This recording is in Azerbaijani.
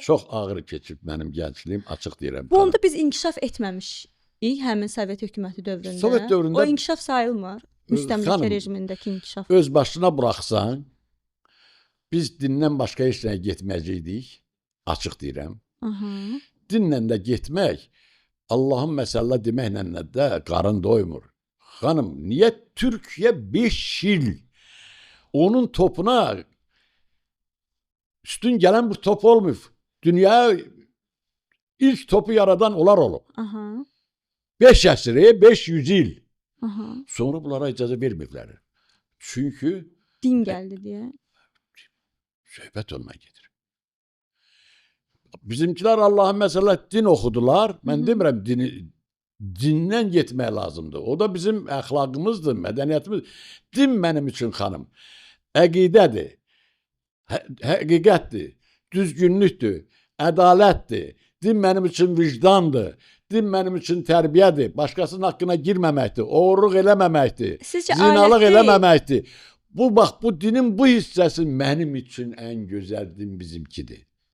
çox ağır keçib mənim gəncliyim, açıq deyirəm. Bu onda biz inkişaf etməmişik həmin Sovet hökuməti dövründə. Sovet dövründə o inkişaf sayılmır. Müstəmləkə xanım, rejimindəki inkişaf. öz başına buraxsan, biz dindən başqa heç nəyə getməyəcəkdik. Açıq deyirəm. Aha. Dinlə də getmək, Allahın məsəllə deməklə də qarın doymur. Xanım, niyə Türkiyə 5 il onun topuna üstün gələn bir top olmayıb? Dünyaya ilk topu yaradan onlar olub. Aha. 5 əsri, 500 il. Aha. Sonra bunlara icazə verməyiblər. Çünki Din gəldi deyə. söhbət ondan gedir. Bizimkilər Allahın məsələ din oxudular. Mən demirəm dindən getmək lazımdır. O da bizim əxlaqımızdır, mədəniyyətimiz. Din mənim üçün xanım əqidədir, həqiqətdir, düzgünlükdür, ədalətdir. Din mənim üçün vicdandır. Din mənim üçün tərbiyədir. Başqasının haqqına girməməkdir, oğurluq eləməməkdir, Sizcə zinalıq alət deyil? eləməməkdir. Bu bax bu dinin bu hissəsi mənim üçün ən gözəl din bizimkidir.